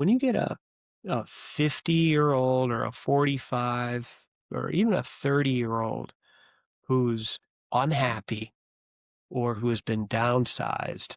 When you get a 50-year-old or a 45 or even a 30-year-old who's unhappy or who has been downsized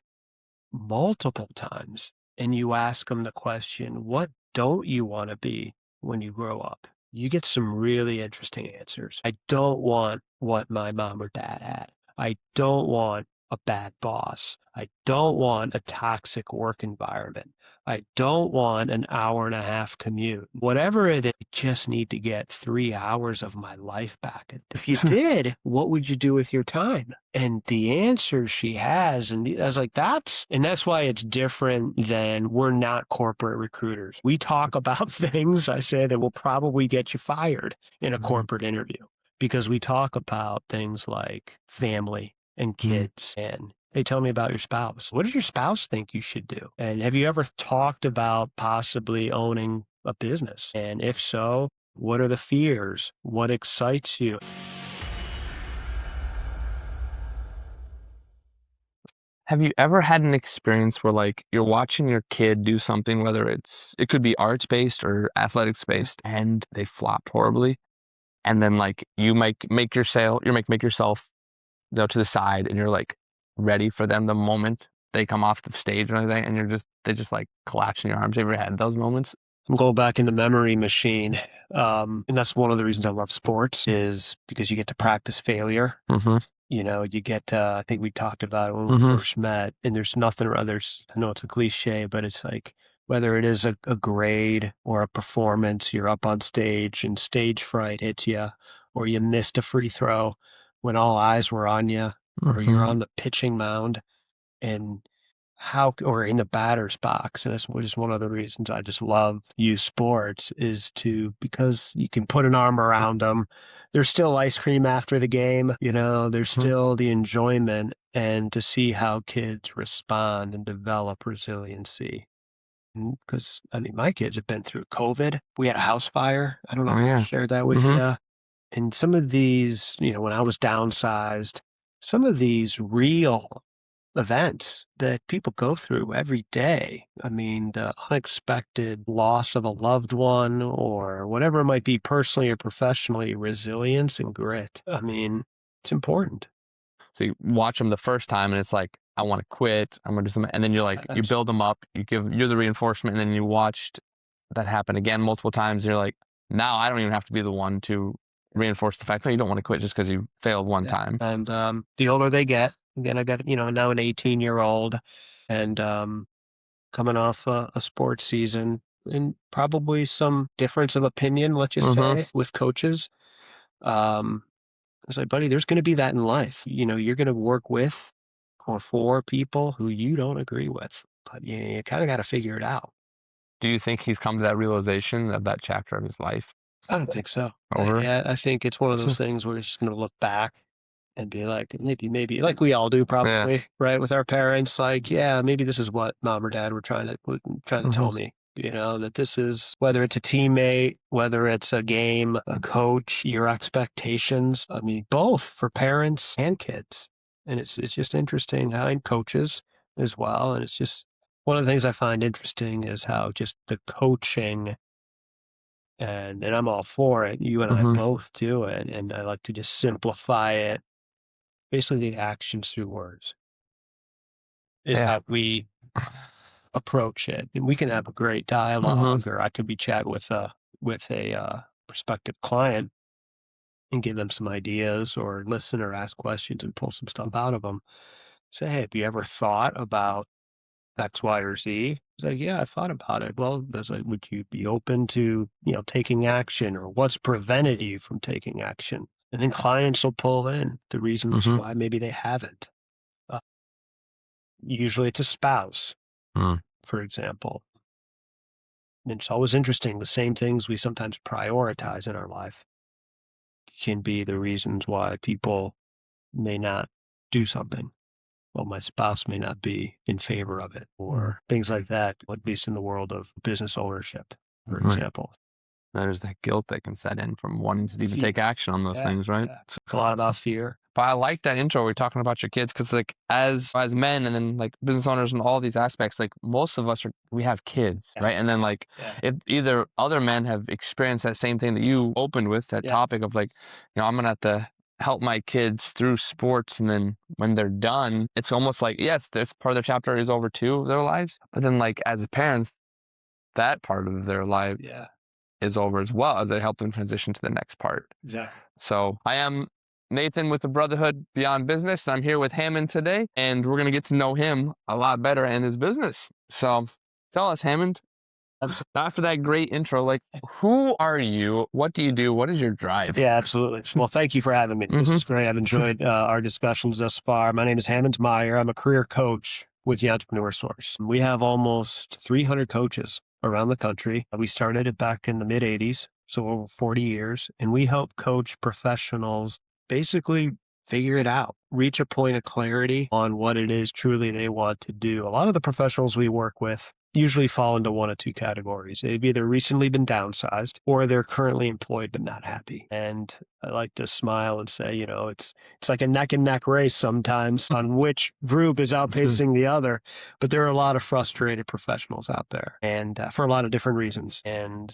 multiple times, and you ask them the question, what don't you want to be when you grow up? You get some really interesting answers. I don't want what my mom or dad had. I don't want a bad boss. I don't want a toxic work environment. I don't want an hour and a half commute. Whatever it is, I just need to get 3 hours of my life back. If you did, what would you do with your time? And the answer she has, and I was like, that's why it's different than we're not corporate recruiters. We talk about things, I say, that will probably get you fired in a corporate interview because we talk about things like family and kids and hey, tell me about your spouse. What does your spouse think you should do? And have you ever talked about possibly owning a business? And if so, what are the fears? What excites you? Have you ever had an experience where like you're watching your kid do something, whether it could be arts based or athletics based, and they flop horribly, and then like you make yourself to the side, and you're like ready for them the moment they come off the stage or anything, and they just like collapse in your arms. Have you ever had those moments? I'm going back in the memory machine. And that's one of the reasons I love sports is because you get to practice failure. Mm-hmm. You get, I think we talked about it when we Mm-hmm. first met, and there's nothing or others. I know it's a cliche, but it's like whether it is a grade or a performance, you're up on stage and stage fright hits you, or you missed a free throw when all eyes were on you, or you're Mm-hmm. on the pitching mound and or in the batter's box. And that's just one of the reasons I just love youth sports is because you can put an arm around them. There's still ice cream after the game, there's still the enjoyment and to see how kids respond and develop resiliency. Because, I mean, my kids have been through COVID. We had a house fire. I don't know Oh if I yeah. shared that with Mm-hmm. you. And some of these, when I was downsized, some of these real events that people go through every day. I mean, the unexpected loss of a loved one or whatever it might be personally or professionally, resilience and grit. I mean, it's important. So you watch them the first time, and it's like, I want to quit. I'm gonna do something, and then you're like, you That's, build them up. You're the reinforcement, and then you watched that happen again multiple times. And you're like, now I don't even have to be the one to reinforce the fact, no, you don't want to quit just because you failed one yeah. time. And the older they get, again, I got, now an 18-year-old and coming off a sports season and probably some difference of opinion, let's just Mm-hmm. say, with coaches. Um, It's like, buddy, there's going to be that in life. You're going to work with or for people who you don't agree with, but you kind of got to figure it out. Do you think he's come to that realization of that chapter of his life I don't think so. over? Yeah, I think it's one of those things where it's just going to look back and be like, maybe, like we all do Yeah. probably, right? With our parents, like, yeah, maybe this is what mom or dad were trying to Mm-hmm. tell me. That this is whether it's a teammate, whether it's a game, a coach, your expectations. I mean, both for parents and kids. And it's just interesting how and coaches as well. And it's just one of the things I find interesting is how just the coaching and I'm all for it. You and I Mm-hmm. both do it. And I like to just simplify it. Basically, the actions through words is Yeah. how we approach it. And we can have a great Mm-hmm. dialogue, or I could be chatting with a prospective client and give them some ideas, or listen or ask questions and pull some stuff out of them. Say, hey, have you ever thought about X, Y, or Z? It's like, yeah, I thought about it. Well, there's like, would you be open to taking action, or what's prevented you from taking action? And then clients will pull in the reasons Mm-hmm. why maybe they haven't. Uh, Usually it's a spouse, Mm. for example. And it's always interesting. The same things we sometimes prioritize in our life can be the reasons why people may not do something. Well, my spouse may not be in favor of it, Mm. or things like that, at least in the world of business ownership, for Right. example. There's that guilt that can set in from wanting to even Fear. take action on those Yeah, things, right? yeah. A lot about fear. But I like that intro. We're talking about your kids because, like, as men and then like business owners and all these aspects, like most of us we have kids, Yeah, right? And then like yeah, if either other men have experienced that same thing that you opened with, that yeah, topic of like, I'm gonna have to help my kids through sports, and then when they're done, it's almost like yes, this part of their chapter is over too of their lives, but then like as parents, that part of their life yeah. is over as well as they help them transition to the next part. Exactly. So I am Nathan with the Brotherhood Beyond Business. I'm here with Hammond today, and we're going to get to know him a lot better and his business. So tell us, Hammond, Absolutely. after that great intro, like, who are you? What do you do? What is your drive? Yeah, absolutely. Well, thank you for having me. This Mm-hmm. is great. I've enjoyed our discussions thus far. My name is Hammond Meuer. I'm a career coach with the Entrepreneur Source. We have almost 300 coaches around the country. We started it back in the mid 80s, so over 40 years, and we help coach professionals basically figure it out, reach a point of clarity on what it is truly they want to do. A lot of the professionals we work with usually fall into one of two categories. They've either recently been downsized or they're currently employed but not happy. And I like to smile and say, it's like a neck and neck race sometimes on which group is outpacing the other. But there are a lot of frustrated professionals out there, and for a lot of different reasons. And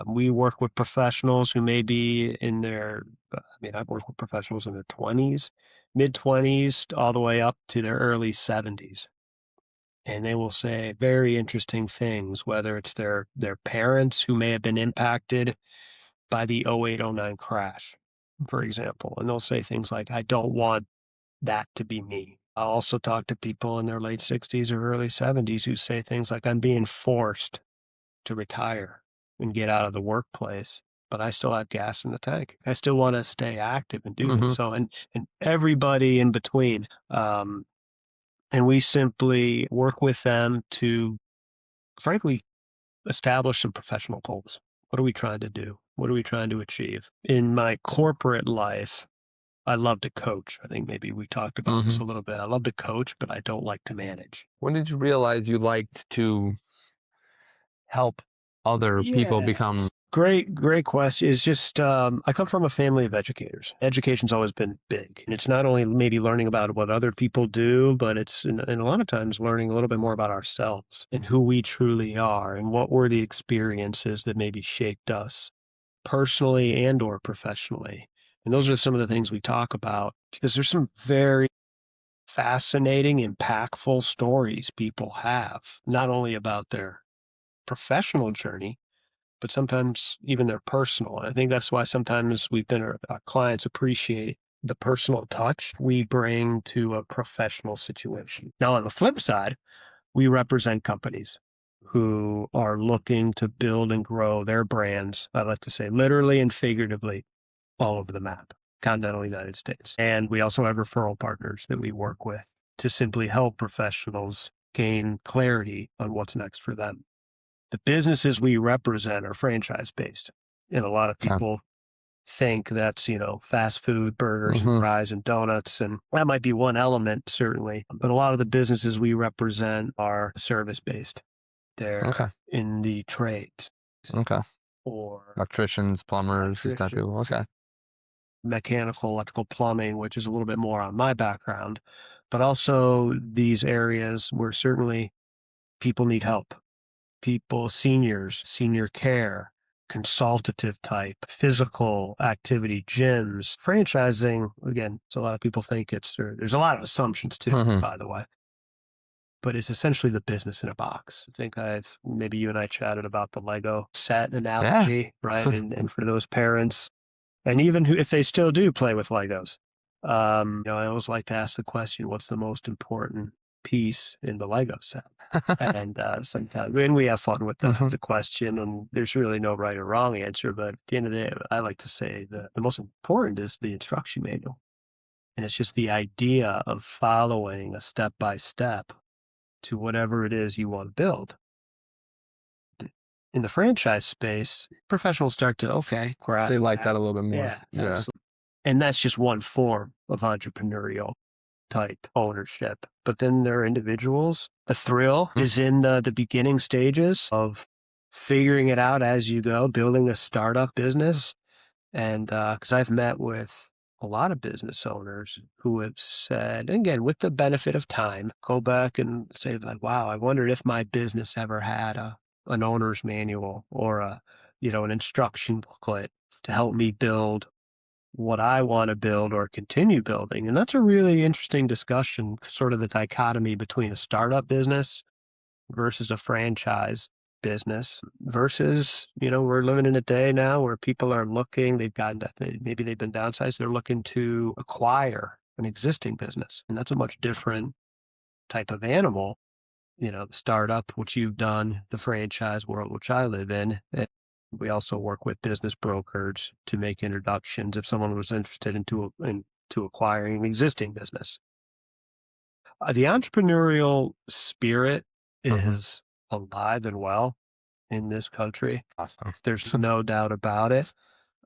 we work with professionals who may be in their, I've worked with professionals in their 20s, mid 20s, all the way up to their early 70s. And they will say very interesting things, whether it's their parents who may have been impacted by the 0809 crash, for example. And they'll say things like, I don't want that to be me. I'll also talk to people in their late 60s or early 70s who say things like, I'm being forced to retire and get out of the workplace, but I still have gas in the tank. I still want to stay active and do this. Mm-hmm. So, and everybody in between. And we simply work with them to, frankly, establish some professional goals. What are we trying to do? What are we trying to achieve? In my corporate life, I love to coach. I think maybe we talked about this Mm-hmm. a little bit. I love to coach, but I don't like to manage. When did you realize you liked to help other people become? Yes. Great question. It's just, I come from a family of educators. Education's always been big. And it's not only maybe learning about what other people do, but it's in a lot of times learning a little bit more about ourselves and who we truly are and what were the experiences that maybe shaped us personally and or professionally. And those are some of the things we talk about because there's some very fascinating, impactful stories people have, not only about their professional journey, but sometimes even their personal. And I think that's why sometimes our clients appreciate the personal touch we bring to a professional situation. Now, on the flip side, we represent companies who are looking to build and grow their brands, I like to say literally and figuratively, all over the map, continental United States. And we also have referral partners that we work with to simply help professionals gain clarity on what's next for them. The businesses we represent are franchise-based, and a lot of Okay. people think that's, fast food, burgers and Mm-hmm. fries and donuts, and that might be one element, certainly. But a lot of the businesses we represent are service-based. They're Okay. in the trades Okay. or Electricians, plumbers, these type of electrician, people. Okay. mechanical, electrical, plumbing, which is a little bit more on my background, but also these areas where certainly people need help. People, seniors, senior care, consultative type, physical activity, gyms, franchising. Again, so a lot of people think there's a lot of assumptions too, Mm-hmm. by the way, but it's essentially the business in a box. I think maybe you and I chatted about the Lego set Yeah. analogy, right? And for those parents, and even if they still do play with Legos, I always like to ask the question, what's the most important piece in the Lego set? And sometimes, and we have fun with Mm-hmm. the question, and there's really no right or wrong answer. But at the end of the day, I like to say the most important is the instruction manual. And it's just the idea of following a step by step to whatever it is you want to build. In the franchise space, professionals start to, grasp They like that. that a little bit more. Yeah, Yeah. absolutely. And that's just one form of entrepreneurial type ownership. But then there are individuals. The thrill is in the beginning stages of figuring it out as you go, building a startup business. And because I've met with a lot of business owners who have said, and again, with the benefit of time, go back and say, like, wow, I wondered if my business ever had an owner's manual or an instruction booklet to help me build what I want to build or continue building. And that's a really interesting discussion, sort of the dichotomy between a startup business versus a franchise business versus, we're living in a day now where people are looking, maybe they've been downsized, they're looking to acquire an existing business. And that's a much different type of animal, the startup, which you've done, the franchise world, which I live in. We also work with business brokers to make introductions if someone was interested into acquiring an existing business. The entrepreneurial spirit Hmm. is alive and well in this country. Awesome. There's no doubt about it.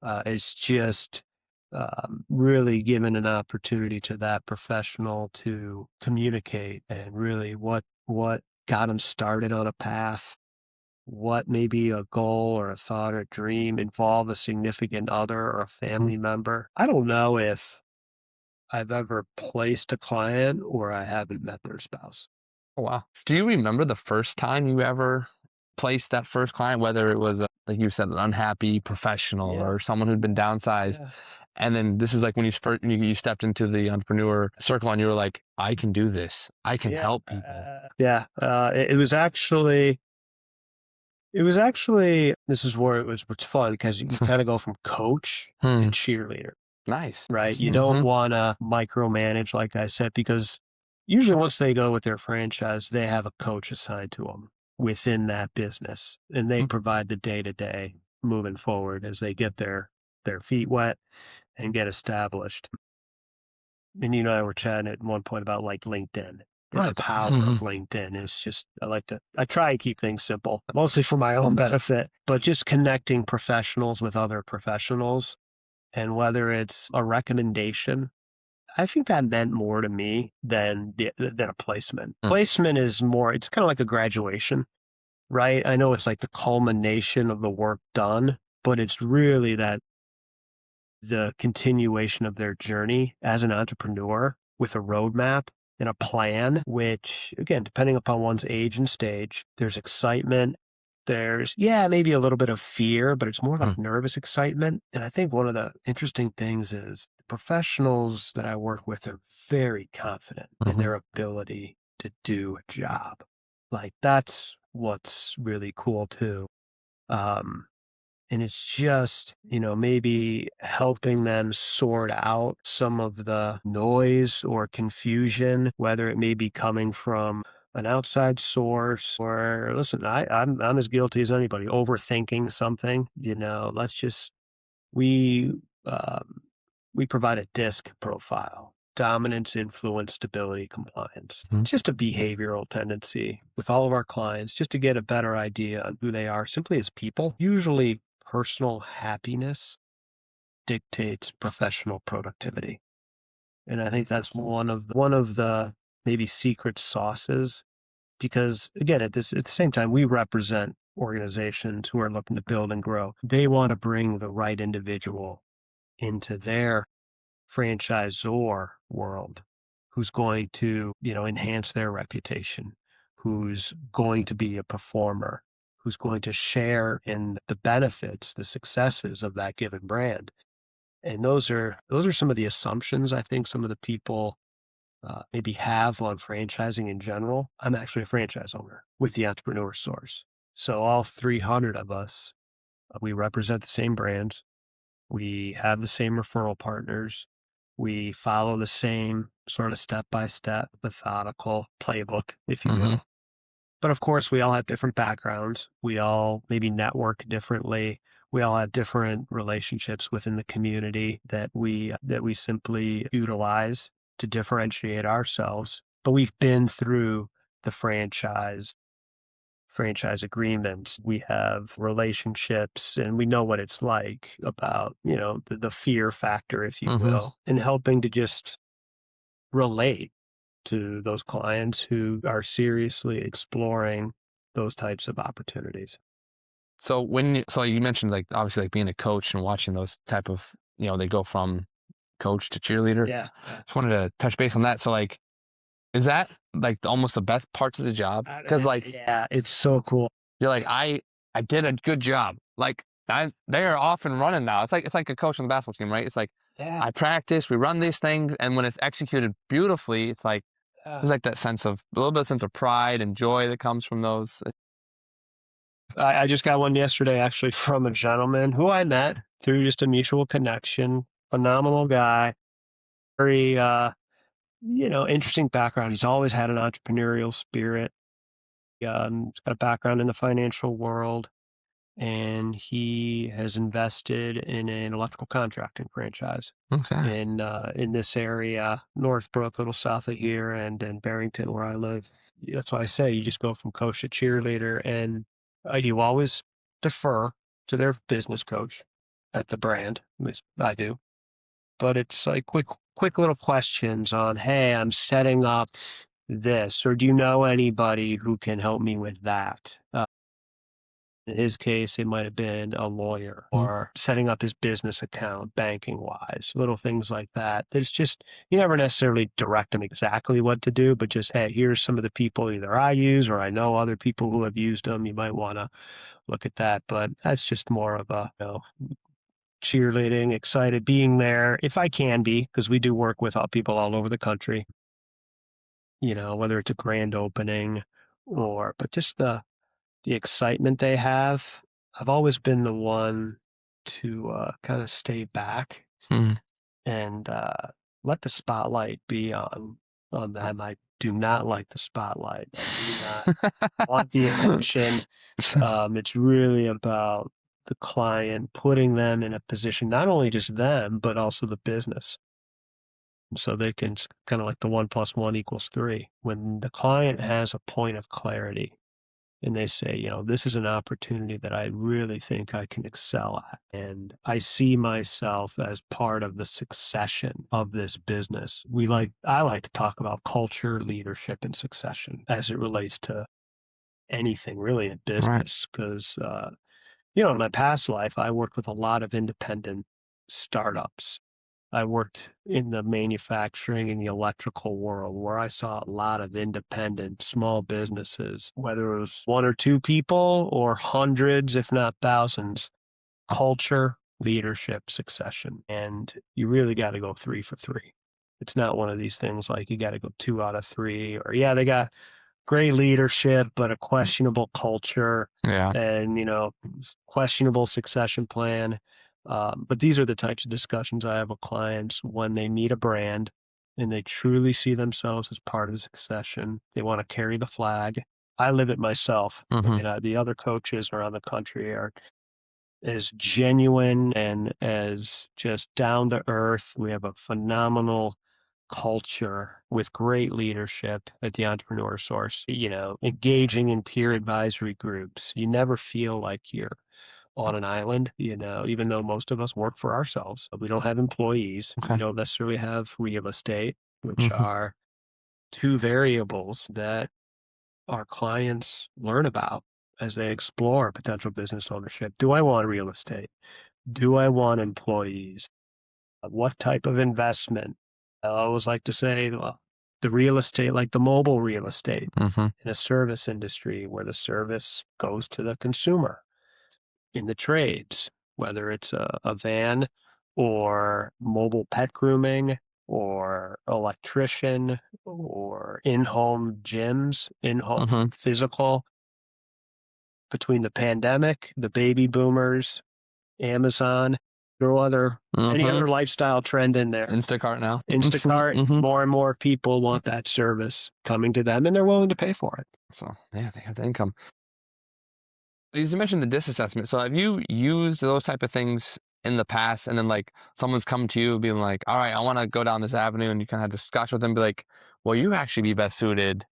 It's just really given an opportunity to that professional to communicate and really what got them started on a path, what maybe a goal or a thought or dream involve a significant other or a Mhm. family member. I don't know if I've ever placed a client or I haven't met their spouse. Oh, wow. Do you remember the first time you ever placed that first client, whether it was, like you said, an unhappy professional Yeah, or someone who'd been downsized? yeah. And then this is like when you stepped into the entrepreneur circle and you were like, I can do this. I can Yeah, help people. yeah. It was actually, this is where it's fun because you kind of go from coach to Hmm. cheerleader, Nice. right? Nice. You don't Hmm. want to micromanage, like I said, because usually once they go with their franchise, they have a coach assigned to them within that business, and they provide the day to day moving forward as they get their feet wet and get established. And you and I were chatting at one point about like LinkedIn and the Right. power Hmm. of LinkedIn is just, I try and keep things simple, mostly for my own benefit, but just connecting professionals with other professionals. And whether it's a recommendation, I think that meant more to me than a placement. Placement is more, it's kind of like a graduation, right? I know it's like the culmination of the work done, but it's really the continuation of their journey as an entrepreneur with a roadmap and a plan, which again, depending upon one's age and stage, there's excitement. There's, yeah, maybe a little bit of fear, but it's more like nervous excitement. And I think one of the interesting things is the professionals that I work with are very confident in Hmm. their ability to do a job. Like that's what's really cool too. Um, and it's just, maybe helping them sort out some of the noise or confusion, whether it may be coming from an outside source or listen, I'm as guilty as anybody, overthinking something, let's just we um, we provide a DISC profile: dominance, influence, stability, compliance. Hmm. It's just a behavioral tendency with all of our clients, just to get a better idea on who they are simply as people. Usually, personal happiness dictates professional productivity, and I think that's one of the maybe secret sauces. Because again, at the same time, we represent organizations who are looking to build and grow. They want to bring the right individual into their franchisor world who's going to, enhance their reputation, who's going to be a performer, who's going to share in the benefits, the successes of that given brand. And those are some of the assumptions I think some of the people maybe have on franchising in general. I'm actually a franchise owner with the Entrepreneur Source. So all 300 of us, we represent the same brands. We have the same referral partners. We follow the same sort of step-by-step methodical playbook, if you Hmm. will. But of course, we all have different backgrounds. We all maybe network differently. We all have different relationships within the community that we simply utilize to differentiate ourselves. But we've been through the franchise agreements. We have relationships and we know what it's like about, the fear factor, if you Hmm. will, and helping to just relate to those clients who are seriously exploring those types of opportunities. So so you mentioned like obviously like being a coach and watching those type of, they go from coach to cheerleader. Yeah, yeah. Just wanted to touch base on that. So like, is that like almost the best parts of the job? Because like Yeah, it's so cool. you're like I did a good job. Like they are off and running now. It's like a coach on the basketball team, right? It's like Yeah, I practice, we run these things, and when it's executed beautifully, it's like yeah. there's like that sense of a little bit of sense of pride and joy that comes from those. I just got one yesterday actually from a gentleman who I met through just a mutual connection. Phenomenal guy, very interesting background. He's always had an entrepreneurial spirit. He's got a background in the financial world, and he has invested in an electrical contracting franchise Okay. in this area, Northbrook, a little south of here, and in Barrington, where I live. That's why I say you just go from coach to cheerleader, and you always defer to their business coach at the brand. At least I do. But it's like quick little questions on, hey, I'm setting up this, or do you know anybody who can help me with that? In his case, it might have been a lawyer Mhm. or setting up his business account, banking wise, little things like that. It's just, you never necessarily direct them exactly what to do, but just, hey, here's some of the people either I use or I know other people who have used them. You might want to look at that. But that's just more of a, cheerleading, excited being there if I can be, because we do work with people all over the country, whether it's a grand opening but just the excitement they have. I've always been the one to kind of stay back Mhm. and let the spotlight be on them. I do not like the spotlight. I do not want the attention. It's really about the client, putting them in a position, not only just them, but also the business. So they can kind of like the 1+1 = 3. When the client has a point of clarity, and they say, this is an opportunity that I really think I can excel at. And I see myself as part of the succession of this business. I like to talk about culture, leadership, and succession as it relates to anything really in Right. business. Because, in my past life, I worked with a lot of independent startups. I worked in the manufacturing and the electrical world where I saw a lot of independent small businesses, whether it was one or two people or hundreds, if not thousands, culture, leadership, succession. And you really got to go 3 for 3. It's not one of these things like you got to go 2 out of 3 or, yeah, they got great leadership, but a questionable culture Yeah. and, questionable succession plan. But these are the types of discussions I have with clients when they meet a brand and they truly see themselves as part of the succession. They want to carry the flag. I live it myself. I Hmm. mean, the other coaches around the country are as genuine and as just down to earth. We have a phenomenal culture with great leadership at the Entrepreneur Source, engaging in peer advisory groups. You never feel like you're on an island, even though most of us work for ourselves. We don't have employees. We Okay. don't necessarily have real estate, which Hmm. are two variables that our clients learn about as they explore potential business ownership. Do I want real estate? Do I want employees? What type of investment? I always like to say, well, the real estate, like the mobile real estate Hmm. in a service industry where the service goes to the consumer in the trades, whether it's a van or mobile pet grooming or electrician or in-home gyms, in-home Hmm. physical. Between the pandemic, the baby boomers, Amazon, any Hmm. other lifestyle trend in there. Instacart now. Instacart, Hmm. more and more people want that service coming to them and they're willing to pay for it. So yeah, they have the income. You mentioned the DIS assessment. So have you used those type of things in the past, and then like someone's come to you being like, "All right, I want to go down this avenue," and you kind of have discussion with them, be like, "Well, you actually be best suited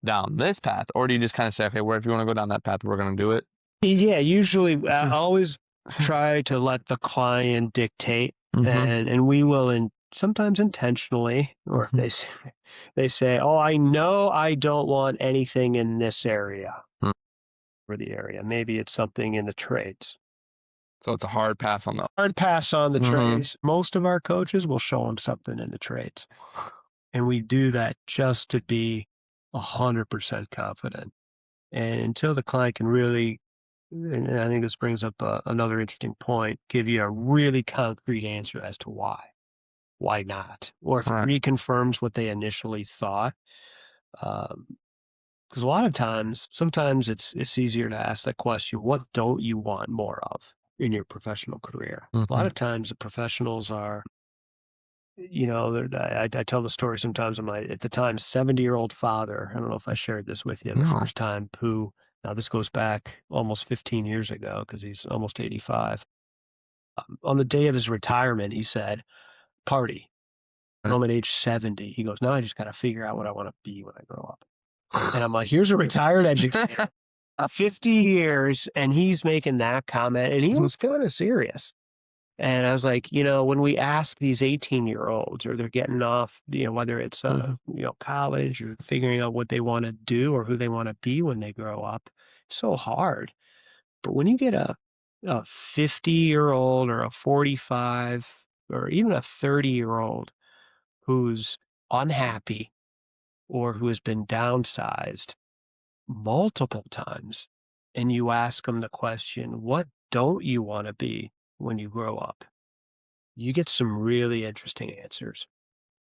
down this path," or do you just kind of say, "Okay, where if you want to go down that path, we're going to do it." Yeah, usually I always try to let the client dictate Mm-hmm. and we will sometimes intentionally, or if Mm-hmm. they say, "Oh, I know I don't want anything in this area." for the area. Maybe it's something in the trades. So it's a hard pass on the. Hard pass on the Mhm. trades. Most of our coaches will show them something in the trades. And we do that just to be 100% confident. And until the client can really, and I think this brings up another interesting point, give you a really concrete answer as to why not, or if it Right. reconfirms what they initially thought. Because a lot of times, sometimes it's easier to ask that question, what don't you want more of in your professional career? A lot Mhm. of times the professionals are, I tell the story sometimes of my, at the time, 70-year-old father. I don't know if I shared this with you the No. first time, who, now this goes back almost 15 years ago because he's almost 85. On the day of his retirement, he said, party. And Right. I'm at age 70. He goes, now I just got to figure out what I want to be when I grow up. And I'm like, here's a retired educator, 50 years, and he's making that comment. And he was kind of serious. And I was like, when we ask these 18-year-olds or they're getting off, whether it's, Mhm. college or figuring out what they want to do or who they want to be when they grow up, it's so hard. But when you get a 50-year-old or a 45 or even a 30-year-old who's unhappy or who has been downsized multiple times, and you ask them the question, what don't you want to be when you grow up? You get some really interesting answers.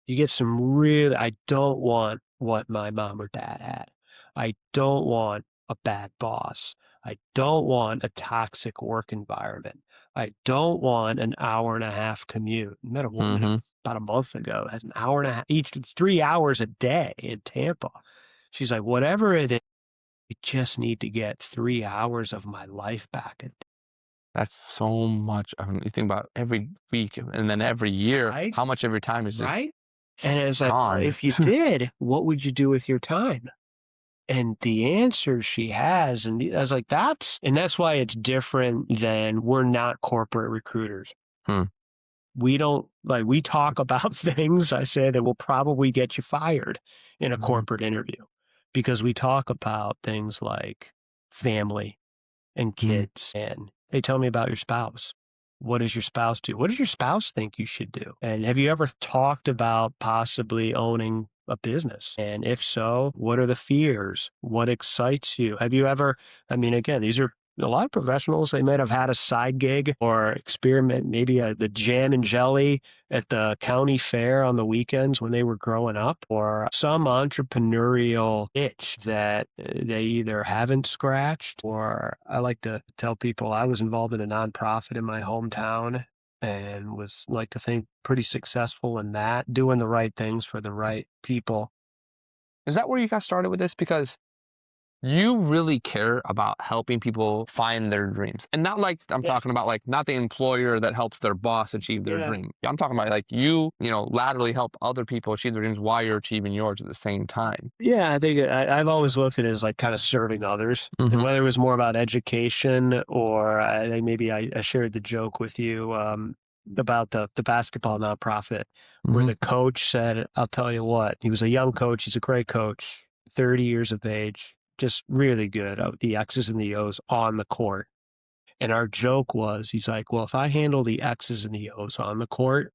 You get some really, I don't want what my mom or dad had. I don't want a bad boss. I don't want a toxic work environment. I don't want an hour and a half commute. I met a woman Mhm. about a month ago, had an hour and a half, each 3 hours a day in Tampa. She's like, whatever it is, I just need to get 3 hours of my life back. That's so much. You think about every week and then every year, Right? how much every time is just Right? And it's like, well, gone. if you did, what would you do with your time? And the answer she has, and I was like, that's why it's different than, we're not corporate recruiters. Hmm. We don't, like, we talk about things, I say, that will probably get you fired in a Mhm. corporate interview, because we talk about things like family and Mhm. kids. And hey, tell me about your spouse. What does your spouse do? What does your spouse think you should do? And have you ever talked about possibly owning a business? And if so, what are the fears? What excites you? Have you ever, I mean, again, these are a lot of professionals. They might have had a side gig or experiment, maybe the jam and jelly at the county fair on the weekends when they were growing up, or some entrepreneurial itch that they either haven't scratched, or I like to tell people I was involved in a nonprofit in my hometown and was, like to think, pretty successful in that, doing the right things for the right people. Is that where you got started with this? Because you really care about helping people find their dreams. And not like I'm Yeah. talking about like not the employer that helps their boss achieve their Yeah. dream. I'm talking about like laterally help other people achieve their dreams while you're achieving yours at the same time. Yeah, I think I've always looked at it as like kind of serving others, and Mhm. whether it was more about education, or I think maybe I shared the joke with you about the basketball nonprofit, where Mhm. the coach said, "I'll tell you what." He was a young coach. He's a great coach, 30 years of age, just really good at the X's and the O's on the court. And our joke was, he's like, "Well, if I handle the X's and the O's on the court,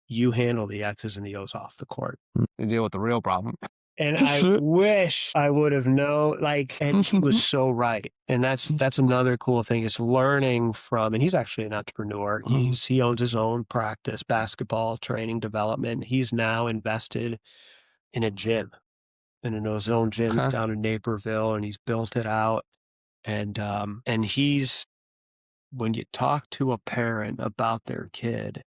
you handle the X's and the O's off the court." You deal with the real problem. And I wish I would have known, like, and he was so right. And that's another cool thing, is learning from, and he's actually an entrepreneur. Mhm. He owns his own practice, basketball training development. He's now invested in a gym, and in his own gym. He's Okay. down in Naperville, and he's built it out. And he's, when you talk to a parent about their kid,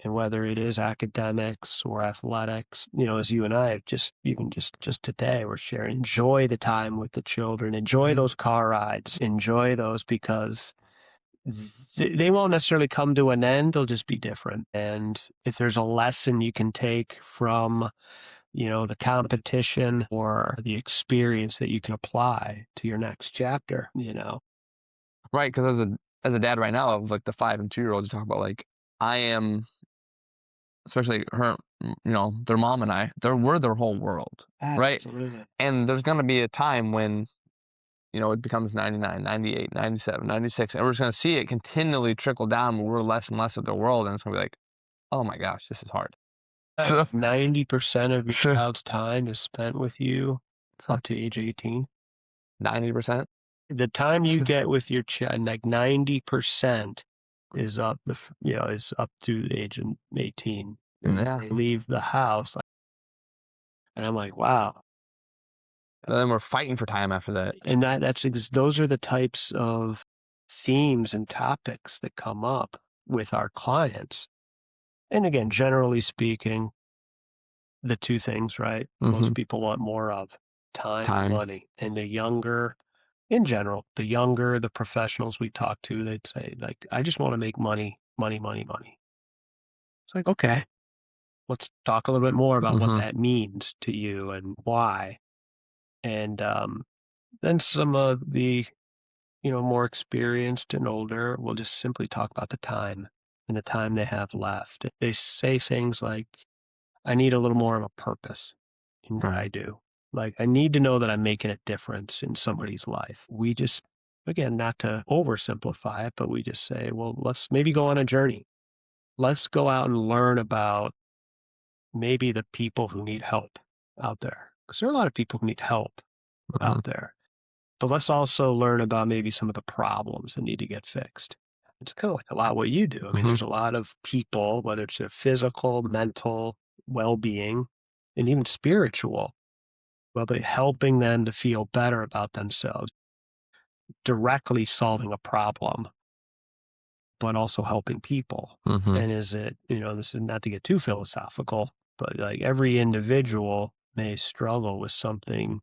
and whether it is academics or athletics, as you and I have just, even just today, we're sharing, enjoy the time with the children, enjoy Mhm. those car rides, enjoy those, because they won't necessarily come to an end. They'll just be different. And if there's a lesson you can take from, the competition or the experience that you can apply to your next chapter. Right, because as a dad right now of like the 5 and 2 year olds, you talk about like I am, especially her, their mom and we're their whole world, right? Absolutely. And there's gonna be a time when it becomes 99, 98, 97, 96, and we're just gonna see it continually trickle down when we're less and less of the world, and it's gonna be like, "Oh my gosh, this is hard." So 90% of your so child's time is spent with you so up to age 18. 90%. The time you So get with your child, like 90% is is up to the age of 18. And yeah, they leave the house. And I'm like, wow. and then we're fighting for time after that. And those are the types of themes and topics that come up with our clients. And again, generally speaking, the two things, right? Most Mhm. people want more of time and Time. money. And in general, the professionals we talk to, they'd say, like, I just want to make money, money, money, money. It's like, okay, let's talk a little bit more about what Mhm. that means to you and why. And then some of the, more experienced and older will just simply talk about the time and the time they have left. They say things like, I need a little more of a purpose in what Right. I do. Like, I need to know that I'm making a difference in somebody's life. We just, again, not to oversimplify it, but we just say, well, let's maybe go on a journey. Let's go out and learn about maybe the people who need help out there. Because there are a lot of people who need help Mhm. out there. But let's also learn about maybe some of the problems that need to get fixed. It's kind of like a lot what you do. I mean, Mhm. there's a lot of people, whether it's their physical, mental well being, and even spiritual, well, but helping them to feel better about themselves, directly solving a problem, but also helping people. Mhm. And this is not to get too philosophical, but like every individual may struggle with something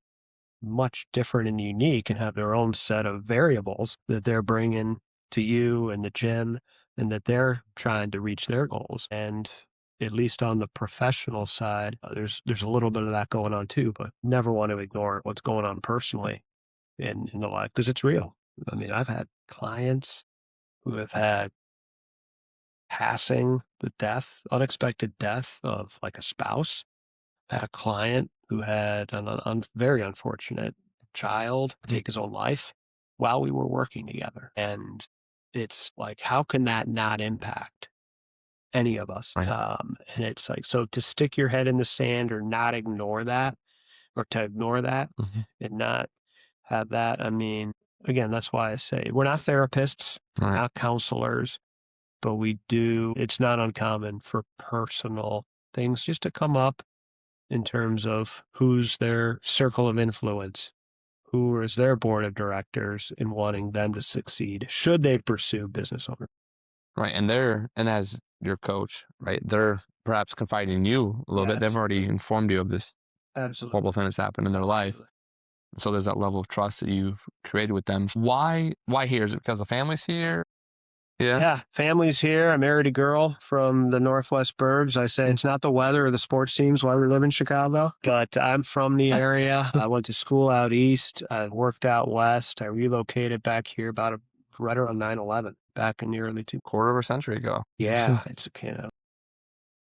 much different and unique and have their own set of variables that they're bringing to you and the gym and that they're trying to reach their goals. And at least on the professional side, there's a little bit of that going on too, but never want to ignore what's going on personally in the life because it's real. I mean, I've had clients who have had unexpected death of like a spouse. Had a client who had an very unfortunate child take his own life while we were working together. And it's like, how can that not impact any of us? Right. And it's like, so to stick your head in the sand or not ignore that, or to ignore that Mhm. and not have that. I mean, again, that's why I say we're not therapists, Right. not counselors, but it's not uncommon for personal things just to come up in terms of who's their circle of influence, who is their board of directors in wanting them to succeed should they pursue business owner. Right. And as your coach, right, they're perhaps confiding in you a little Yeah, bit. They've already absolutely. informed you of this Absolutely. horrible thing that's happened in their life. Absolutely. So there's that level of trust that you've created with them. Why here? Is it because the family's here? Yeah. Yeah, family's here. I married a girl from the Northwest Burbs. I say it's not the weather or the sports teams why we live in Chicago, but I'm from the area. I went to school out east. I worked out west. I relocated back here right around 9/11, back in the early two. Quarter of a century ago. Yeah, it's a kind of.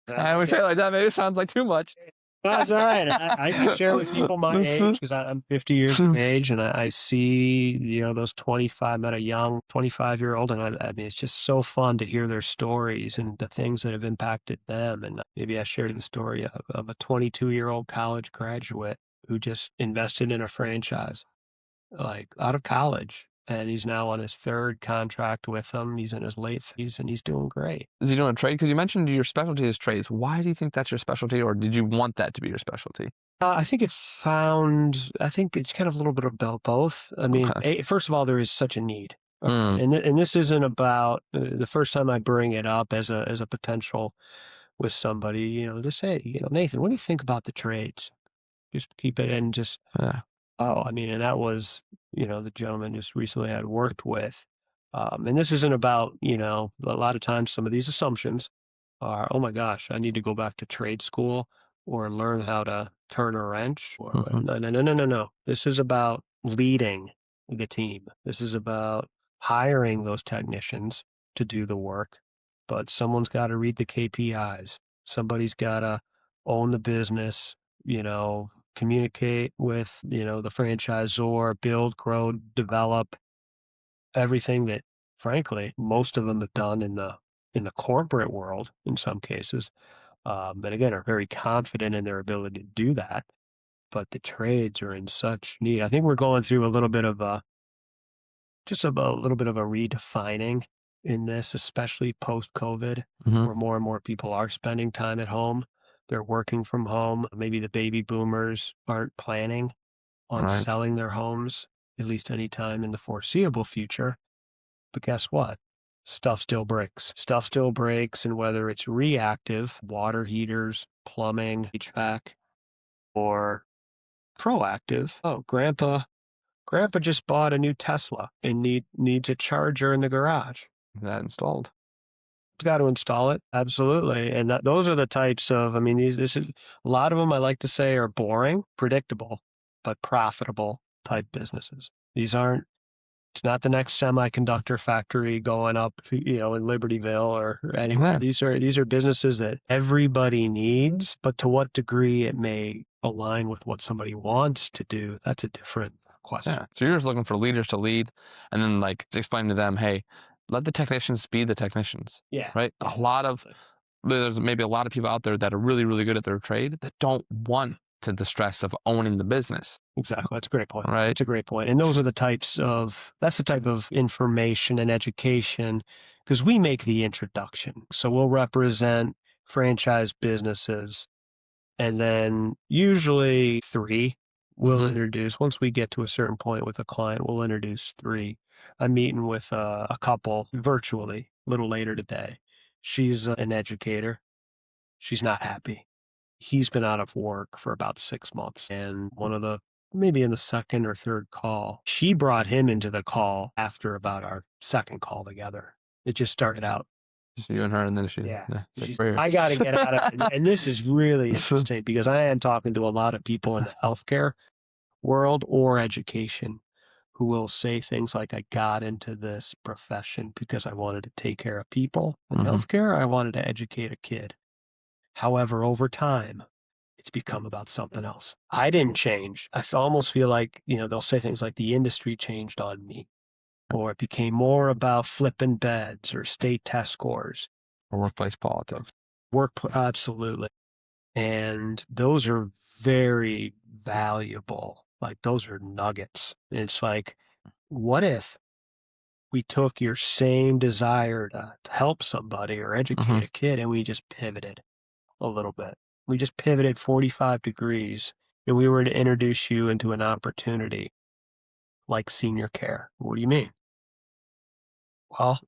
I always say it like that. Maybe it sounds like too much. Well, that's all right. I share with people my This age is- because I'm 50 years of age, and I see those 25, met a young 25-year-old, and I mean it's just so fun to hear their stories and the things that have impacted them. And maybe I shared the story of a 22-year-old college graduate who just invested in a franchise, like out of college, and he's now on his third contract with them. He's in his late 30s, and he's doing great. Is he doing a trade? Because you mentioned your specialty is trades. Why do you think that's your specialty, or did you want that to be your specialty? I think it's kind of a little bit about both. I mean, Okay. first of all, there is such a need. Mm, And this isn't about the first time I bring it up as a potential with somebody, just say, Nathan, what do you think about the trades? Just keep it and just, yeah. oh, I mean, and that was, the gentleman just recently I had worked with. And this isn't about, a lot of times some of these assumptions are, oh my gosh, I need to go back to trade school or learn how to turn a wrench. Or Mhm. no, no, no, no, no, no. This is about leading the team. This is about hiring those technicians to do the work. But someone's got to read the KPIs. Somebody's got to own the business, communicate with, the franchisor, build, grow, develop everything that, frankly, most of them have done in the corporate world in some cases. And again, are very confident in their ability to do that. But the trades are in such need. I think we're going through a little bit of a little bit of a redefining in this, especially post-COVID, Hmm. where more and more people are spending time at home. They're working from home. Maybe the baby boomers aren't planning on Right. selling their homes, at least anytime in the foreseeable future. But guess what? Stuff still breaks. Stuff still breaks, and whether it's reactive, water heaters, plumbing, HVAC, or proactive, oh, Grandpa just bought a new Tesla and needs a charger in the garage. That installed. Got to install it. Absolutely. And those are the types of, I mean, this is a lot of them I like to say are boring, predictable, but profitable type businesses. It's not the next semiconductor factory going up, in Libertyville or anywhere. Yeah. These are businesses that everybody needs, but to what degree it may align with what somebody wants to do, that's a different question. Yeah. So you're just looking for leaders to lead, and then like explain to them, hey, let the technicians be the technicians. Yeah. Right. There's maybe a lot of people out there that are really, really good at their trade that don't want to the stress of owning the business. Exactly. That's a great point. Right. It's a great point. And that's the type of information and education, because we make the introduction. So we'll represent franchise businesses, and then usually three we'll introduce. Once we get to a certain point with a client, we'll introduce three. I'm meeting with a couple virtually a little later today. She's an educator. She's not happy. He's been out of work for about 6 months. And maybe in the second or third call, she brought him into the call after about our second call together. It just started out. Just you and her, and then I got to get out of it. And this is really interesting because I am talking to a lot of people in the healthcare world or education who will say things like, I got into this profession because I wanted to take care of people. In healthcare, I wanted to educate a kid. However, over time, it's become about something else. I didn't change. I almost feel like, they'll say things like the industry changed on me, or it became more about flipping beds or state test scores. or workplace politics. Absolutely. And those are very valuable. Like those are nuggets. And it's like, what if we took your same desire to help somebody or educate a kid and we just pivoted a little bit? We just pivoted 45 degrees and we were to introduce you into an opportunity like senior care. What do you mean? Well,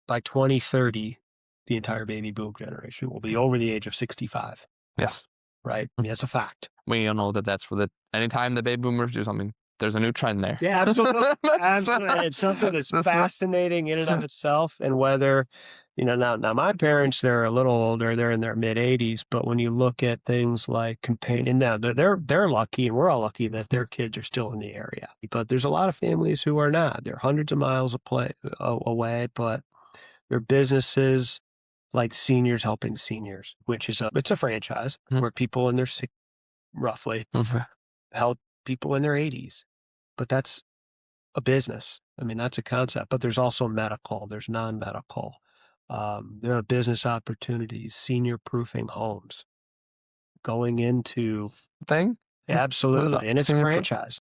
by 2030, the entire baby boom generation will be over the age of 65. Yes. Right? I mean, that's a fact. We all know that anytime the baby boomers do something, there's a new trend there. Yeah, absolutely. Absolutely. And it's something that's fascinating in and of itself. And whether, now my parents, they're a little older, they're in their mid 80s, but when you look at things like companion, now they're lucky, and we're all lucky that their kids are still in the area. But there's a lot of families who are not. They're hundreds of miles away, but their businesses like Seniors Helping Seniors, which is it's a franchise where people in their roughly help people in their 80s. But that's a business. I mean, that's a concept. But there's also medical. There's non-medical. There are business opportunities, senior proofing homes, going into thing. Absolutely, and it's a franchise.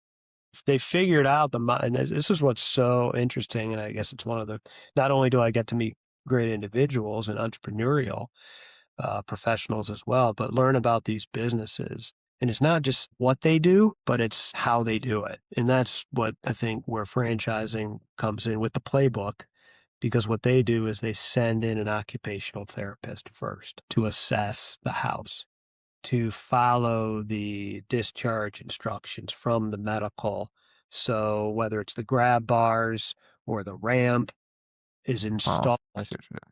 They figured out and this is what's so interesting, and I guess it's one of the. Not only do I get to meet great individuals and entrepreneurial professionals as well, but learn about these businesses. And it's not just what they do, but it's how they do it. And that's what I think where franchising comes in with the playbook, because what they do is they send in an occupational therapist first to assess the house, to follow the discharge instructions from the medical. So whether it's the grab bars or the ramp is installed. I see what you're doing.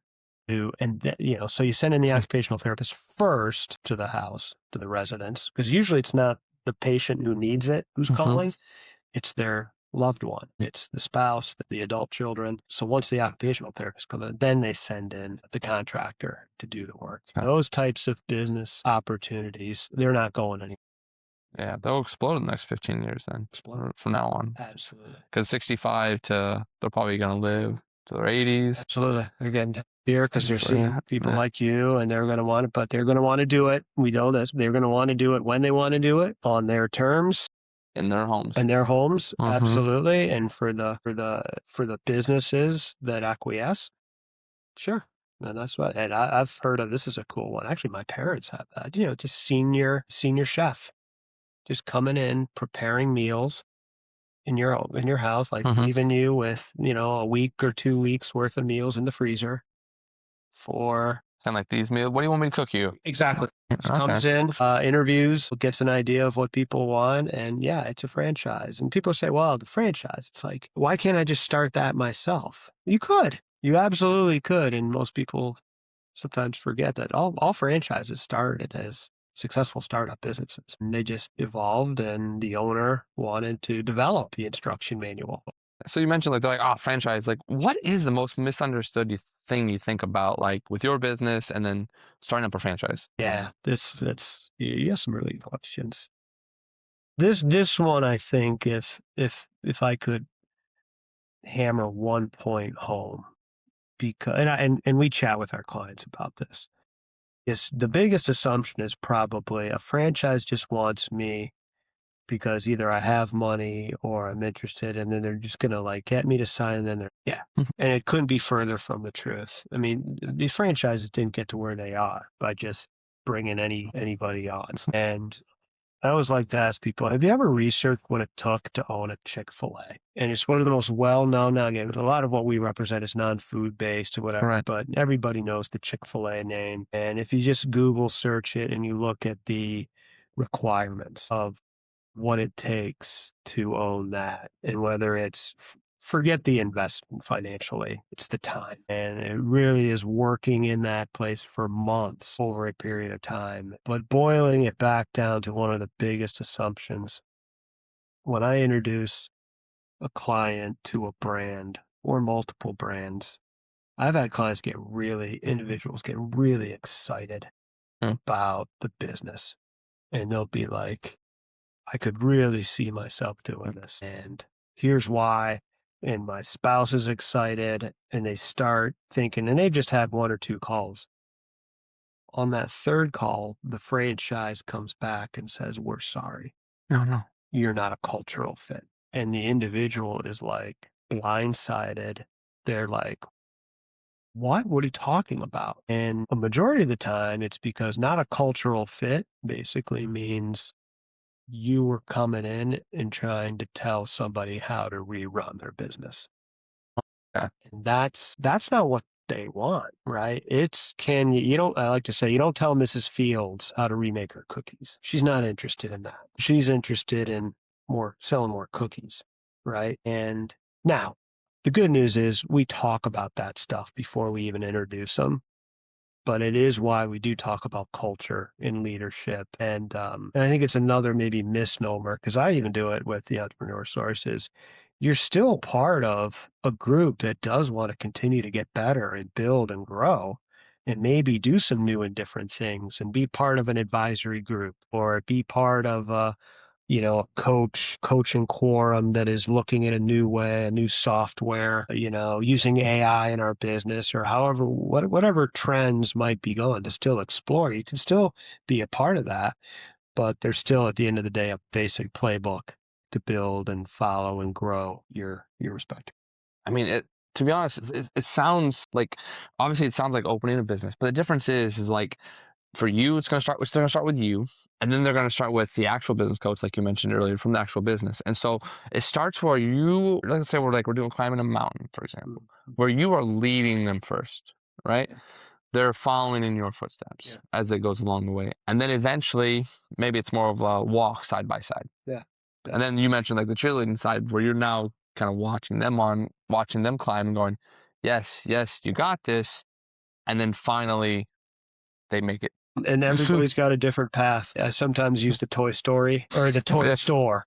So you send in the occupational therapist first to the house, to the residents, because usually it's not the patient who needs it who's calling, it's their loved one. It's the spouse, the adult children. So once the occupational therapist comes in, then they send in the contractor to do the work. Okay. Those types of business opportunities, they're not going anywhere. Yeah, they'll explode in the next 15 years then, from now on. Absolutely. Because 65 to, they're probably going to live to their 80s. Absolutely. They're getting here because they're seeing people Yeah. like you, and they're going to want it, but they're going to want to do it. We know this. They're going to want to do it when they want to do it, on their terms. In their homes. In their homes, Mhm. absolutely. And for the businesses that acquiesce, sure. And that's what, and I've heard of, this is a cool one. Actually, my parents have that, just senior chef, just coming in, preparing meals in your house, like Mhm. leaving you with, a week or 2 weeks worth of meals in the freezer for And like these meals, what do you want me to cook you? exactly. Just Okay. comes in, interviews, gets an idea of what people want, and yeah, it's a franchise. And people say, well, the franchise, it's like, why can't I just start that myself? You could. You absolutely could. And most people sometimes forget that all franchises started as successful startup businesses. And they just evolved, and the owner wanted to develop the instruction manual. So you mentioned like they're like, oh, franchise. Like, what is the most misunderstood thing you think about, like with your business and then starting up a franchise? Yeah, you have some really good questions. This one, I think, if I could hammer one point home, because and we chat with our clients about this, is the biggest assumption is probably a franchise just wants me because either I have money or I'm interested, and then they're just gonna like get me to sign, and then yeah. And it couldn't be further from the truth. I mean, these franchises didn't get to where they are by just bringing anybody on. And I always like to ask people, have you ever researched what it took to own a Chick-fil-A? And it's one of the most well-known, now again, a lot of what we represent is non-food based or whatever, Right. but everybody knows the Chick-fil-A name. And if you just Google search it and you look at the requirements of what it takes to own that, and whether it's forget the investment financially, it's the time. And it really is working in that place for months over a period of time. But boiling it back down to one of the biggest assumptions, when I introduce a client to a brand or multiple brands, I've had individuals get really excited about the business. And they'll be like, I could really see myself doing this, and here's why. And my spouse is excited, and they start thinking, and they've just had 1 or 2 calls. On that third call, the franchise comes back and says, we're sorry. No. You're not a cultural fit. And the individual is like blindsided. They're like, what? What are you talking about? And a majority of the time, it's because not a cultural fit basically means you were coming in and trying to tell somebody how to rerun their business. Yeah. And that's not what they want, right? It's I like to say, you don't tell Mrs. Fields how to remake her cookies. She's not interested in that. She's interested in selling more cookies, right? And now the good news is we talk about that stuff before we even introduce them. But it is why we do talk about culture in leadership. And I think it's another maybe misnomer, because I even do it with the entrepreneur sources. You're still part of a group that does want to continue to get better and build and grow, and maybe do some new and different things, and be part of an advisory group, or be part of a coaching quorum that is looking at a new way, a new software, using AI in our business, or however, whatever trends might be going to still explore. You can still be a part of that, but there's still, at the end of the day, a basic playbook to build and follow and grow your respective. I mean, to be honest, it sounds like, obviously it sounds like opening a business, but the difference is like, for you, it's going to start with you, and then they're going to start with the actual business coach, like you mentioned earlier, from the actual business. And so it starts where let's say we're doing climbing a mountain, for example, where you are leading them first, right? Yeah. They're following in your footsteps as it goes along the way. And then eventually, maybe it's more of a walk side by side. Yeah. And then you mentioned like the cheerleading side, where you're now kind of watching them climb and going, yes, you got this. And then finally they make it. And everybody's got a different path. I sometimes use the Toy Story or the toy store.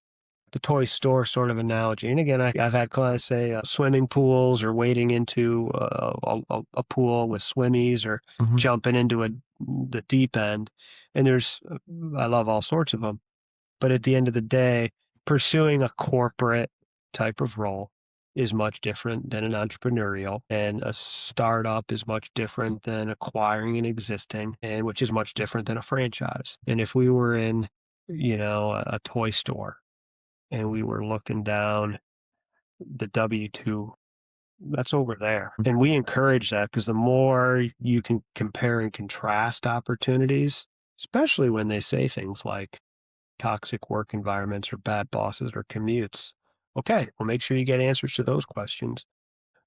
the toy store sort of analogy. And again, I've had clients say swimming pools or wading into a pool with swimmies or Mhm. jumping into the deep end. And I love all sorts of them. But at the end of the day, pursuing a corporate type of role is much different than an entrepreneurial, and a startup is much different than acquiring an existing, and which is much different than a franchise. And if we were in, a toy store and we were looking down the W-2, that's over there. Mm. And we encourage that because the more you can compare and contrast opportunities, especially when they say things like toxic work environments or bad bosses or commutes. Okay, well, make sure you get answers to those questions.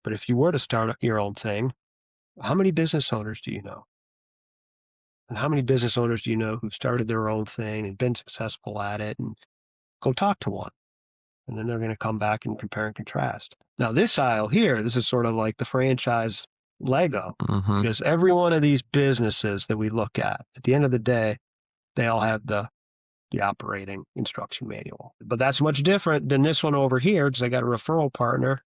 But if you were to start your own thing, how many business owners do you know? And how many business owners do you know who've started their own thing and been successful at it? And go talk to one. And then they're going to come back and compare and contrast. Now, this aisle here, this is sort of like the franchise Lego, Mhm. because every one of these businesses that we look at the end of the day, they all have the operating instruction manual. But that's much different than this one over here because I got a referral partner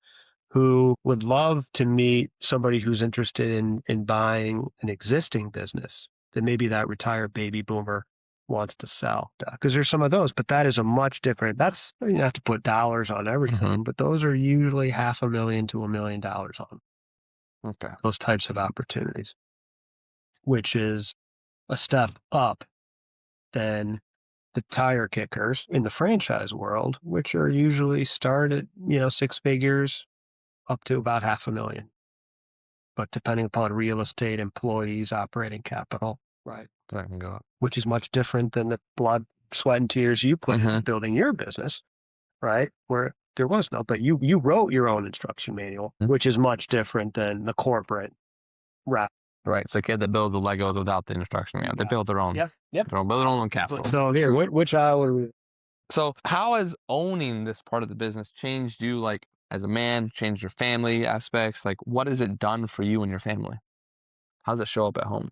who would love to meet somebody who's interested in buying an existing business that maybe that retired baby boomer wants to sell. Because there's some of those, but that is a much different, that's, you have to put dollars on everything, but those are usually $500,000 to $1 million on Okay. those types of opportunities, which is a step up than the tire kickers in the franchise world, which are usually start at, 6 figures up to about 500,000. But depending upon real estate, employees, operating capital, right? That can go up. Which is much different than the blood, sweat, and tears you put into Mhm. building your business, right? Where there was no, but you wrote your own instruction manual, Mm. which is much different than the corporate route. Right. It's the kid that builds the Legos without the instruction manual. They build their own. Yep. Yep. They build their own castle. So here, which aisle are we? So how has owning this part of the business changed you, like as a man, changed your family aspects? Like what has it done for you and your family? How does it show up at home?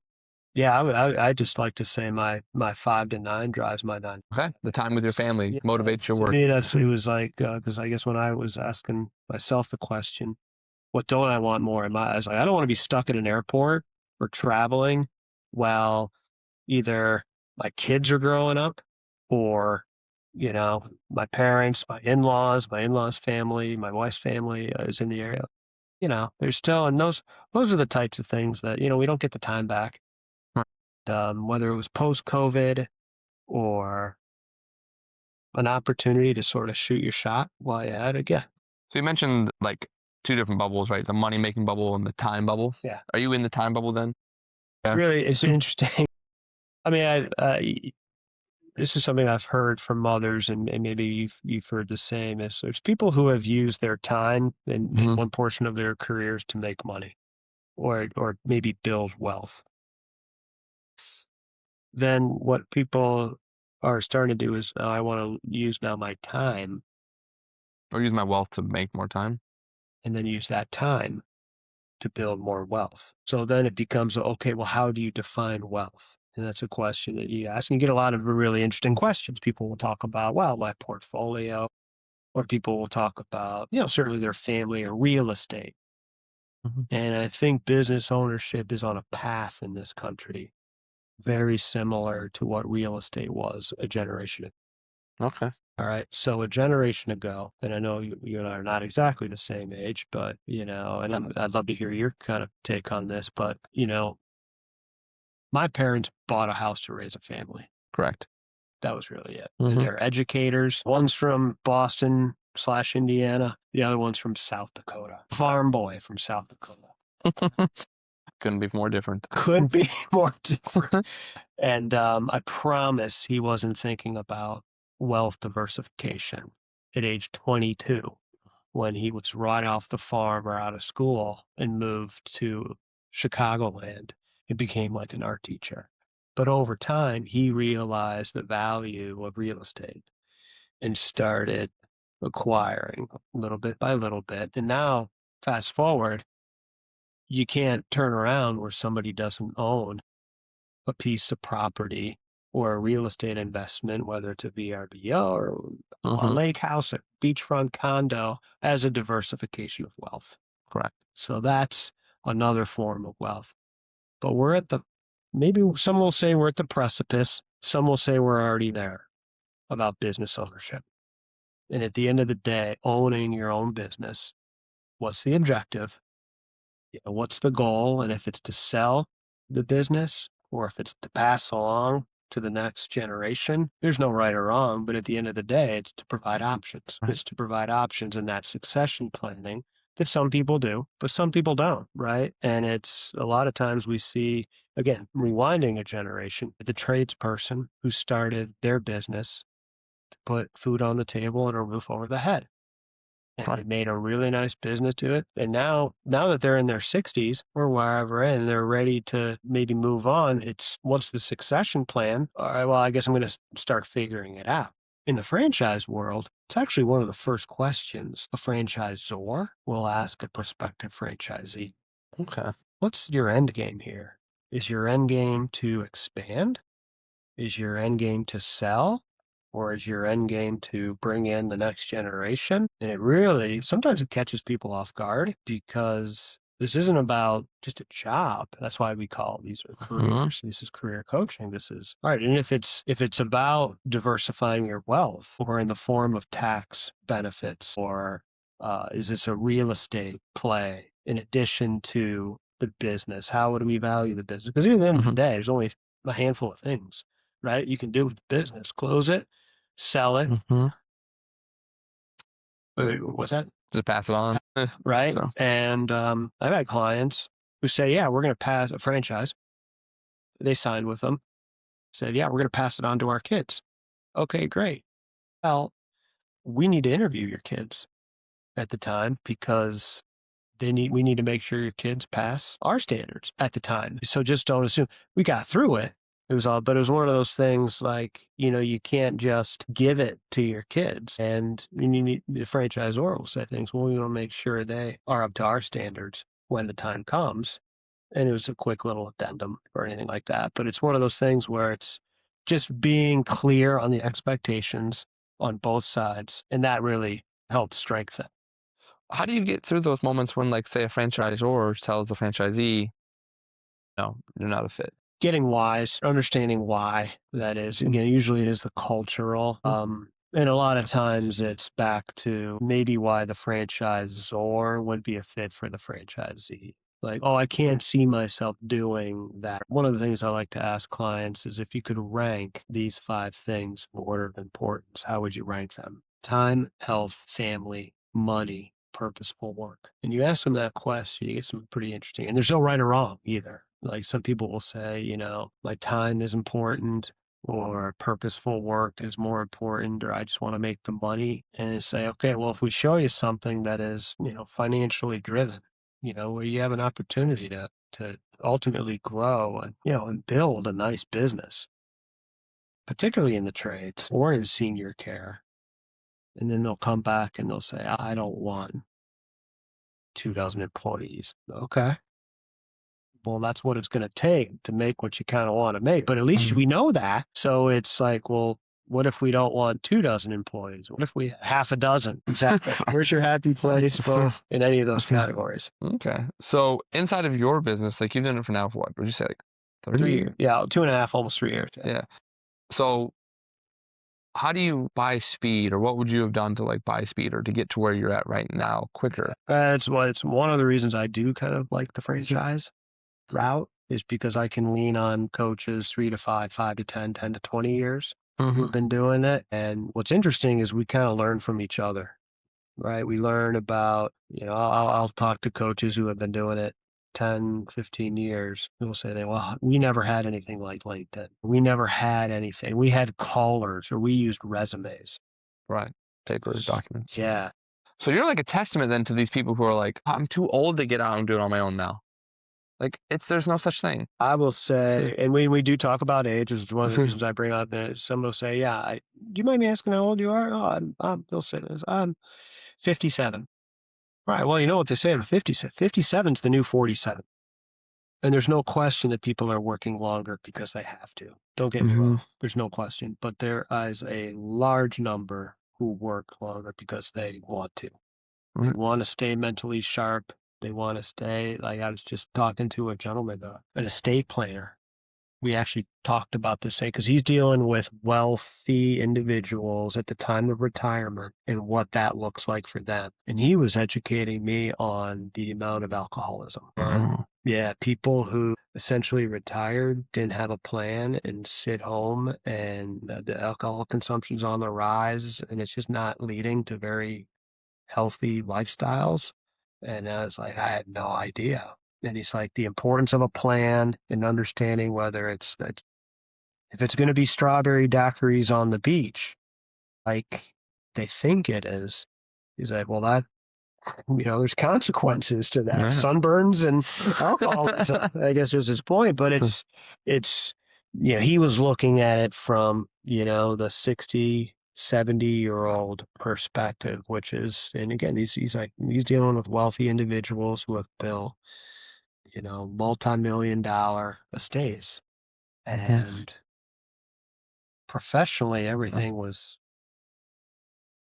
Yeah, I just like to say my 5 to 9 drives my 9. Okay. The time with your family Yeah, motivates your to work. me, it was like, because I guess when I was asking myself the question, what don't I want more? I was like, I don't want to be stuck at an airport or traveling while either my kids are growing up or, my parents, my in-laws family, my wife's family is in the area. There's still, and those are the types of things that, we don't get the time back. Huh. Whether it was post-COVID or an opportunity to sort of shoot your shot while you had it. Yeah. So you mentioned like two different bubbles, right? The money making bubble and the time bubble. Yeah. Are you in the time bubble then? Yeah. It's interesting. I mean, this is something I've heard from others, and maybe you've heard the same. Is there's people who have used their time in Mhm. one portion of their careers to make money, or maybe build wealth. Then what people are starting to do is, oh, I want to use now my time, Or use my wealth to make more time. and then use that time to build more wealth. So then it becomes, okay, well, how do you define wealth? And that's a question that you ask. And you get a lot of really interesting questions. People will talk about, well, my portfolio, or people will talk about, certainly their family or real estate. Mhm. And I think business ownership is on a path in this country, very similar to what real estate was a generation ago. Okay. All right. So a generation ago, and I know you and I are not exactly the same age, but, and I'd love to hear your kind of take on this, but, my parents bought a house to raise a family. Correct. That was really it. And Mhm. they're educators. One's from Boston / Indiana. The other one's from South Dakota. Farm boy from South Dakota. Couldn't be more different. Could be more different. And I promise he wasn't thinking about wealth diversification at age 22 when he was right off the farm or out of school and moved to Chicagoland and became like an art teacher. But over time, he realized the value of real estate and started acquiring little bit by little bit. And now, fast forward, you can't turn around where somebody doesn't own a piece of property or a real estate investment, whether it's a VRBO or a Mm-hmm. lake house, a beachfront condo, as a diversification of wealth. Correct. So that's another form of wealth. But we're at the, maybe some will say we're at the precipice. Some will say we're already there about business ownership. And at the end of the day, owning your own business, what's the objective? What's the goal? And if it's to sell the business or if it's to pass along to the next generation, there's no right or wrong. But at the end of the day, it's to provide options. Right. It's to provide options in that succession planning that some people do, but some people don't, right? And it's a lot of times we see, again, rewinding a generation, the tradesperson who started their business to put food on the table and a roof over the head, and they Correct. made a really nice business to it. And now that they're in their 60s or wherever, and they're ready to maybe move on, it's what's the succession plan? All right, well, I guess I'm going to start figuring it out. In the franchise world, it's actually one of the first questions a franchisor will ask a prospective franchisee. Okay. What's your end game here? Is your end game to expand? Is your end game to sell? Or is your end game to bring in the next generation? And it really, sometimes it catches people off guard because this isn't about just a job. That's why we call these are Mm-hmm. careers. This is career coaching. This is all right. And if it's about diversifying your wealth or in the form of tax benefits, or is this a real estate play in addition to the business? How would we value the business? Because at the end of the Mm-hmm. day, there's only a handful of things, right? You can do with the business, close it, sell it. Mm-hmm. What's that? Just pass it on. Right. So. And I've had clients who say, yeah, we're going to pass a franchise. They signed with them, said, yeah, we're going to pass it on to our kids. Okay, great. Well, we need to interview your kids at the time because we need to make sure your kids pass our standards at the time. So just don't assume we got through it. But it was one of those things like, you can't just give it to your kids, and you need the franchisor will say things. Well, we want to make sure they are up to our standards when the time comes. And it was a quick little addendum or anything like that. But it's one of those things where it's just being clear on the expectations on both sides. And that really helps strengthen. How do you get through those moments when, like, say, a franchisor tells the franchisee, no, you're not a fit? Getting wise, understanding why that is. Again, usually it is the cultural. And a lot of times it's back to maybe why the franchisor would be a fit for the franchisee. Like, oh, I can't see myself doing that. One of the things I like to ask clients is if you could rank these 5 things in order of importance, how would you rank them? Time, health, family, money, purposeful work. And you ask them that question, you get some pretty interesting, and there's no right or wrong either. Like some people will say, my time is important, or purposeful work is more important, or I just want to make the money. And they say, okay, well, if we show you something that is, financially driven, where you have an opportunity to ultimately grow and, and build a nice business, particularly in the trades or in senior care. And then they'll come back and they'll say, I don't want 2 dozen employees. Okay. Well, that's what it's going to take to make what you kind of want to make. But at least Mhm. we know that. So it's like, well, what if we don't want 2 dozen employees? What if we half a dozen? Exactly. Where's your happy place, both in any of those categories? Okay. So inside of your business, like, you've done it for now for what? Would you say, like, 30 3 years? years. Yeah, 2.5, almost 3 years. Yeah. So how do you buy speed, or what would you have done to, like, buy speed or to get to where you're at right now quicker? It's one of the reasons I do kind of like the franchise route, is because I can lean on coaches 3 to 5, 5 to 10, 10 to 20 years who have Mhm. been doing it. And what's interesting is we kind of learn from each other, right? We learn about, I'll talk to coaches who have been doing it 10, 15 years. Who will say, well, we never had anything like LinkedIn. We never had anything. We had callers, or we used resumes. Right. Paper documents. Yeah. So you're like a testament then to these people who are like, I'm too old to get out and do it on my own now. Like, there's no such thing. I will say, and we do talk about age, is one of the reasons I bring up that someone will say, yeah, do you mind me asking how old you are? Oh, they'll say this, I'm 57. Right. Well, you know what they say, 57's the new 47. And there's no question that people are working longer because they have to. Don't get me Hmm. wrong. There's no question. But there is a large number who work longer because they want to. They Right. want to stay mentally sharp. They want to stay, like I was just talking to a gentleman, an estate planner. We actually talked about this because he's dealing with wealthy individuals at the time of retirement and what that looks like for them. And he was educating me on the amount of alcoholism. Oh. Yeah, people who essentially retired, didn't have a plan, and sit home, and the alcohol consumption's on the rise, and it's just not leading to very healthy lifestyles. And I was like, I had no idea. And he's like, the importance of a plan and understanding whether it's that if it's going to be strawberry daiquiris on the beach, like they think it is. He's like, well, that, there's consequences to that. Yeah. Sunburns and alcoholism, I guess was his point. But it's, he was looking at it from, the 60, 70-year-old perspective, which is, and again, he's dealing with wealthy individuals who have built, multi-million-dollar estates. Mhm. And professionally, everything was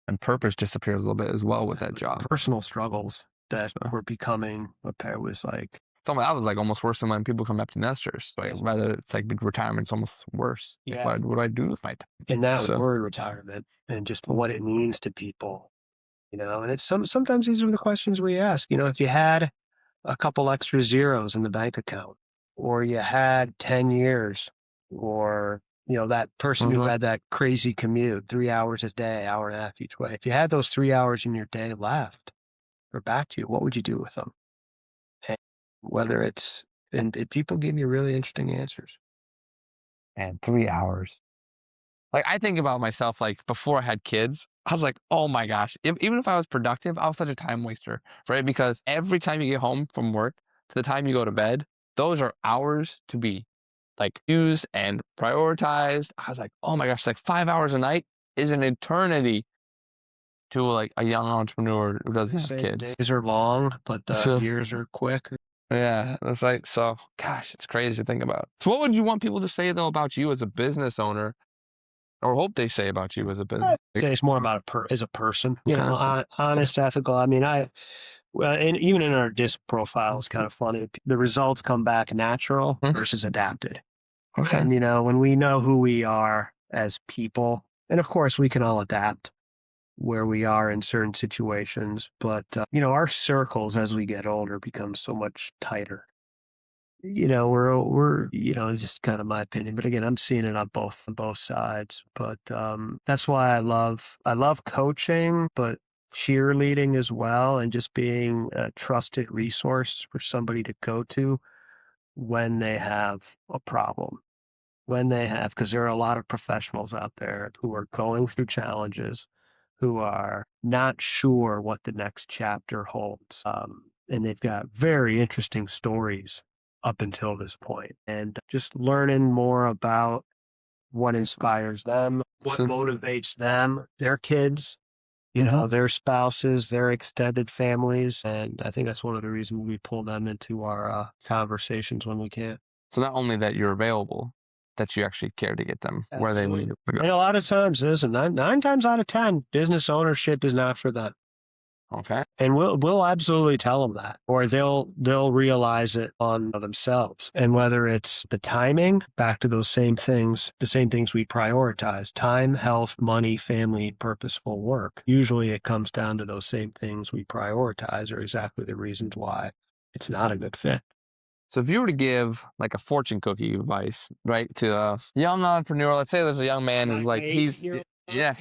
And purpose disappears a little bit as well with that job. personal struggles that So, were becoming a pair was like, that was like almost worse than when people come empty nesters. Like rather, it's like retirement's almost worse. Like, yeah. what do I do with my time? And that was So, word retirement and just what it means to people, and it's sometimes these are the questions we ask, if you had a couple extra zeros in the bank account, or you had 10 years, or, that person who mhm. had that crazy commute, 3 hours a day, hour and a half each way. If you had those 3 hours in your day left or back to you, what would you do with them? And whether it's, and people give you really interesting answers. And 3 hours. Like I think about myself, like before I had kids, I was like, oh my gosh, even if I was productive, I was such a time waster, right? Because every time you get home from work to the time you go to bed, those are hours to be like used and prioritized. I was like, oh my gosh, like 5 hours a night is an eternity to like a young entrepreneur who They doesn't have say the kids. days are long, but the So years are quick. yeah, that's right. So gosh, it's crazy to think about. So what would you want people to say though about you as a business owner, or hope they say about you as a business? I'd say it's more about as a person, Okay. honest, ethical. I mean, well, and even in our disc profile, it's kind of funny. The results come back natural Hmm? versus adapted. Okay. And, when we know who we are as people, and of course we can all adapt where we are in certain situations, but, our circles as we get older become so much tighter. We're, just kind of my opinion, but again, I'm seeing it on both sides. But that's why I love coaching, but cheerleading as well, and just being a trusted resource for somebody to go to when they have a problem. Because there are a lot of professionals out there who are going through challenges, who are not sure what the next chapter holds. And they've got very interesting stories up until this point. And just learning more about what inspires them, what motivates them, their kids, Mhm. their spouses, their extended families. And I think that's one of the reasons we pull them into our conversations when we can. So not only that you're available, that you actually care to get them where they need Absolutely. to go. And a lot of times, listen, nine times out of 10, business ownership is not for them. Okay. And we'll absolutely tell them that, or they'll realize it on themselves. And whether it's the timing, back to those same things, the same things we prioritize: time, health, money, family, purposeful work. Usually, it comes down to those same things we prioritize are exactly the reasons why it's not a good fit. So if you were to give like a fortune cookie advice, right, to a young entrepreneur, let's say there's a young man who's like yeah,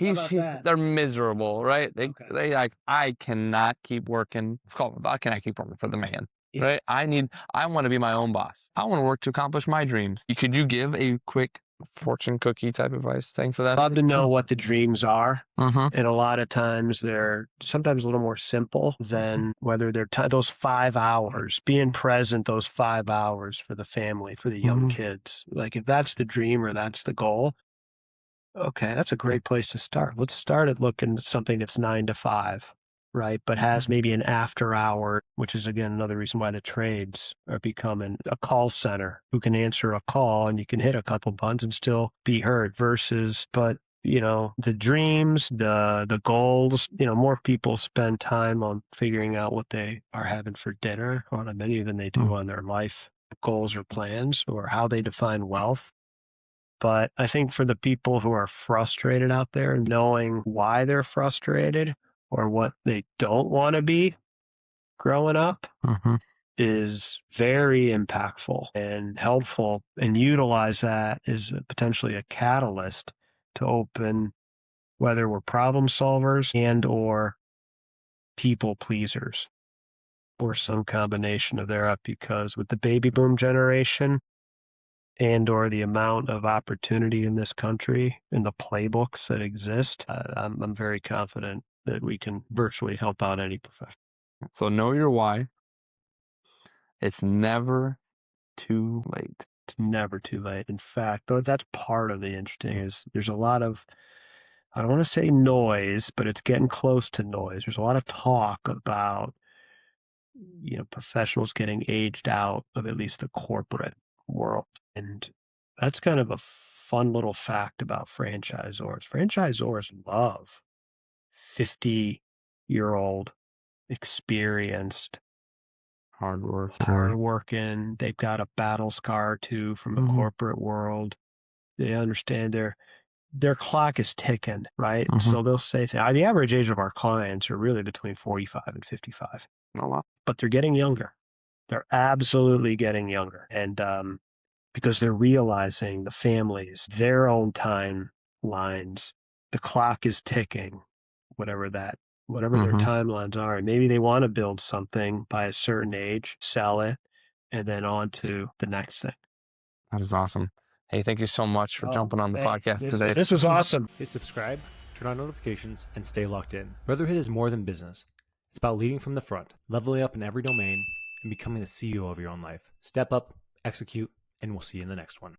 they're miserable, right? They like I cannot keep working. I cannot keep working for the man, Yeah. right? I want to be my own boss. I want to work to accomplish my dreams. Could you give a quick fortune cookie type advice thing for that? Love to know what the dreams are. Mm-hmm. And a lot of times they're sometimes a little more simple than whether they're those 5 hours, being present those 5 hours for the family, for the young Mm-hmm. kids. Like if that's the dream or that's the goal, okay, that's a great place to start. Let's start at looking at something that's 9 to 5 right? But has maybe an after hour, which is again another reason why the trades are becoming a call center who can answer a call and you can hit a couple buttons and still be heard versus, but the dreams, the goals, more people spend time on figuring out what they are having for dinner on a menu than they do on their life goals or plans or how they define wealth. But I think for the people who are frustrated out there, knowing why they're frustrated or what they don't want to be growing up Mm-hmm. is very impactful and helpful, and utilize that as potentially a catalyst to open, whether we're problem solvers and or people pleasers or some combination of thereof, because with the baby boom generation and or the amount of opportunity in this country in the playbooks that exist, I'm very confident that we can virtually help out any profession. So know your why. It's never too late. It's never too late. In fact, though, that's part of the interesting is there's a lot of, I don't want to say noise, but it's getting close to noise. There's a lot of talk about, professionals getting aged out of at least the corporate world. And that's kind of a fun little fact about franchisors. Franchisors love 50-year-old, experienced, hardworking. They've got a battle scar or two from the corporate world. They understand their clock is ticking, right? So they'll say the average age of our clients are really between 45 and 55. A lot. But they're getting younger. They're absolutely getting younger. And because they're realizing the families, their own timelines, the clock is ticking, whatever their timelines are. And maybe they want to build something by a certain age, sell it, and then on to the next thing. That is awesome. Hey, thank you so much for jumping on the podcast today. This was awesome. Hit subscribe, turn on notifications, and stay locked in. Brotherhood is more than business. It's about leading from the front, leveling up in every domain, and becoming the CEO of your own life. Step up, execute, and we'll see you in the next one.